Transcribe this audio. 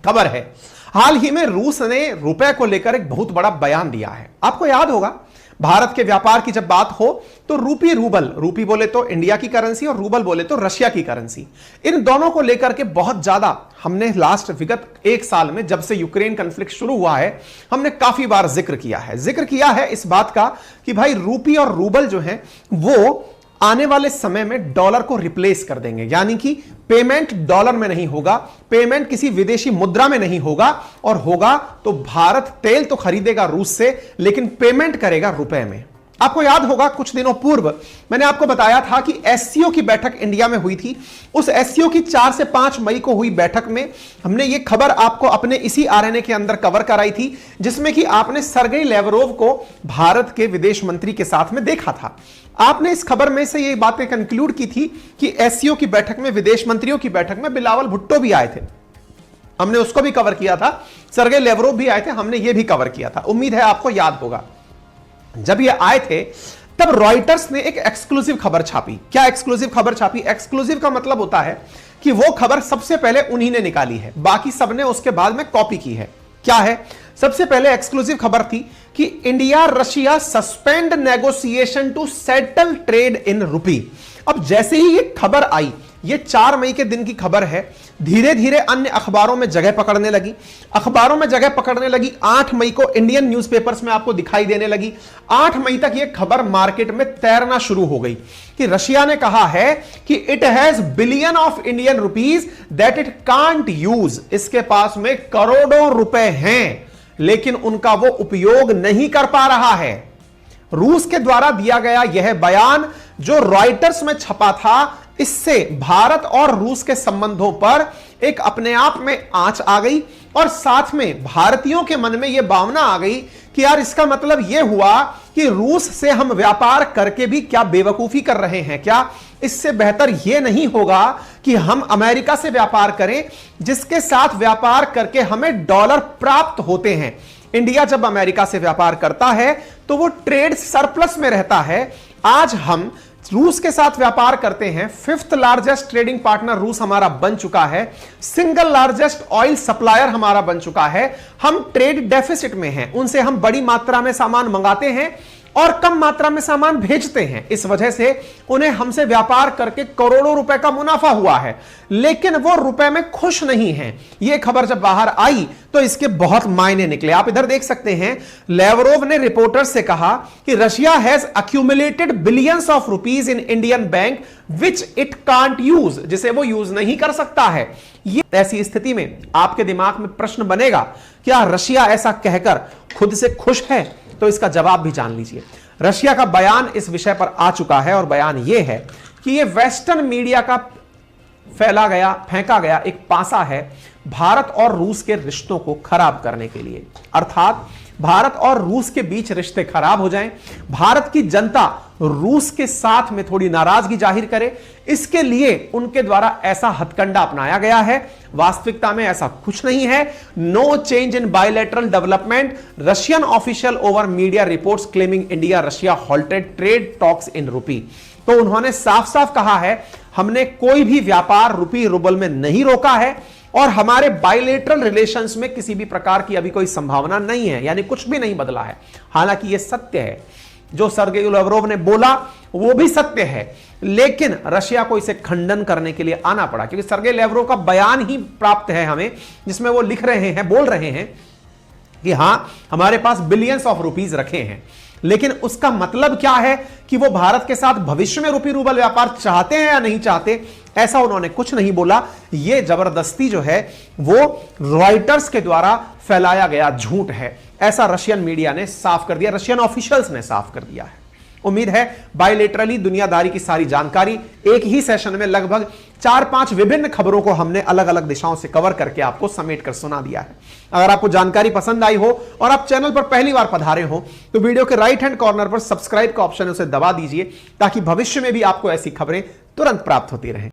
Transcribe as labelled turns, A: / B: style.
A: खबर है, हाल ही में रूस ने रुपए को लेकर एक बहुत बड़ा बयान दिया है। आपको याद होगा, भारत के व्यापार की जब बात हो तो रूपी बोले तो इंडिया की करेंसी और रूबल बोले तो रशिया की करेंसी, इन दोनों को लेकर के बहुत ज्यादा हमने लास्ट विगत एक साल में जब से यूक्रेन कॉन्फ्लिक्ट शुरू हुआ है, हमने काफी बार जिक्र किया है इस बात का कि भाई रूपी और रूबल जो है वो आने वाले समय में डॉलर को रिप्लेस कर देंगे, यानी कि पेमेंट डॉलर में नहीं होगा, पेमेंट किसी विदेशी मुद्रा में नहीं होगा, और होगा तो भारत तेल तो खरीदेगा रूस से लेकिन पेमेंट करेगा रुपए में। आपको याद होगा कुछ दिनों पूर्व मैंने आपको बताया था कि एससीओ की बैठक इंडिया में हुई थी। उस एससीओ की 4 से 5 मई को हुई बैठक में हमने ये खबर आपको अपने इसी आरएनए के अंदर कवर कराई थी, जिसमें कि आपने सर्गेई लेवरोव को भारत के विदेश मंत्री के साथ में देखा था। आपने इस खबर में से ये बातें कंक्लूड की थी कि एससीओ की बैठक में, विदेश मंत्रियों की बैठक में बिलावल भुट्टो भी आए थे, हमने उसको भी कवर किया था, सर्गेई लेवरोव भी आए थे, हमने ये भी कवर किया था। उम्मीद है आपको याद होगा। जब ये आए थे तब रॉयटर्स ने एक एक्सक्लूसिव खबर छापी। क्या एक्सक्लूसिव खबर छापी? एक्सक्लूसिव का मतलब होता है कि वो खबर सबसे पहले उन्हीं ने निकाली है, बाकी सबने उसके बाद में कॉपी की है। क्या है? सबसे पहले एक्सक्लूसिव खबर थी कि India Russia suspend negotiation to settle trade in rupee. अब जैसे ही ये खबर आई, ये 4 मई के दिन की खबर है, धीरे धीरे अन्य अखबारों में जगह पकड़ने लगी। 8 मई को इंडियन न्यूज़पेपर्स में आपको दिखाई देने लगी। 8 मई तक ये खबर मार्केट में तैरना शुरू हो गई कि रशिया ने कहा है कि it has billion of Indian rupees that it can't use. इसके पास में करोड़ों रुपए हैं लेकिन उनका वो उपयोग नहीं कर पा रहा है। रूस के द्वारा दिया गया यह बयान जो रॉयटर्स में छपा था, इससे भारत और रूस के संबंधों पर एक अपने आप में आंच आ गई और साथ में भारतीयों के मन में यह भावना आ गई कि यार इसका मतलब यह हुआ कि रूस से हम व्यापार करके भी क्या बेवकूफी कर रहे हैं क्या? इससे बेहतर यह नहीं होगा कि हम अमेरिका से व्यापार करें जिसके साथ व्यापार करके हमें डॉलर प्राप्त होते हैं। इंडिया जब अमेरिका से व्यापार करता है तो वो ट्रेड सरप्लस में रहता है। आज हम रूस के साथ व्यापार करते हैं, 5th लार्जेस्ट ट्रेडिंग पार्टनर रूस हमारा बन चुका है, सिंगल लार्जेस्ट ऑयल सप्लायर हमारा बन चुका है। हम ट्रेड डेफिसिट में हैं, उनसे हम बड़ी मात्रा में सामान मंगाते हैं और कम मात्रा में सामान भेजते हैं। इस वजह से उन्हें हमसे व्यापार करके करोड़ों रुपए का मुनाफा हुआ है, लेकिन वो रुपए में खुश नहीं हैं। ये खबर जब बाहर आई तो इसके बहुत मायने निकले। आप इधर देख सकते हैं, लेवरोव ने रिपोर्टर्स से कहा कि Russia has accumulated billions of rupees in Indian bank which it can't use, जिसे वो यूज नहीं कर सकता है। ये ऐसी स्थिति में आपके दिमाग में प्रश्न बनेगा, क्या रशिया ऐसा कहकर खुद से खुश है? तो इसका जवाब भी जान लीजिए। रशिया का बयान इस विषय पर आ चुका है और बयान यह है कि यह वेस्टर्न मीडिया का फेंका गया एक पासा है भारत और रूस के रिश्तों को खराब करने के लिए। अर्थात भारत और रूस के बीच रिश्ते खराब हो जाएं, भारत की जनता रूस के साथ में थोड़ी नाराजगी जाहिर करे, इसके लिए उनके द्वारा ऐसा हथकंडा अपनाया गया है। वास्तविकता में ऐसा कुछ नहीं है। No change in bilateral development, Russian official over media reports claiming India Russia halted trade talks in rupee. तो उन्होंने साफ साफ कहा है, हमने कोई भी व्यापार रुपी रूबल में नहीं रोका है और हमारे बायलैटरल रिलेशंस में किसी भी प्रकार की अभी कोई संभावना नहीं है, यानी कुछ भी नहीं बदला है। हालांकि यह सत्य है, जो सर्गेई लेवरोव ने बोला वो भी सत्य है, लेकिन रशिया को इसे खंडन करने के लिए आना पड़ा, क्योंकि सर्गेई लेवरोव का बयान ही प्राप्त है हमें, जिसमें वो बोल रहे हैं कि हां हमारे पास बिलियंस ऑफ रुपीज रखे हैं, लेकिन उसका मतलब क्या है कि वो भारत के साथ भविष्य में रुपी रूबल व्यापार चाहते हैं या नहीं चाहते, ऐसा उन्होंने कुछ नहीं बोला। ये जबरदस्ती जो है वो रॉयटर्स के द्वारा फैलाया गया झूठ है, ऐसा रशियन मीडिया ने साफ कर दिया, रशियन ऑफिशियल्स ने साफ कर दिया है। उम्मीद है बायलैटरली दुनियादारी की सारी जानकारी एक ही सेशन में लगभग 4-5 विभिन्न खबरों को हमने अलग अलग दिशाओं से कवर करके आपको समेट कर सुना दिया है। अगर आपको जानकारी पसंद आई हो और आप चैनल पर पहली बार पधारे हो तो वीडियो के राइट हैंड कॉर्नर पर सब्सक्राइब का ऑप्शन है, उसे दबा दीजिए ताकि भविष्य में भी आपको ऐसी खबरें तुरंत प्राप्त होती रहें।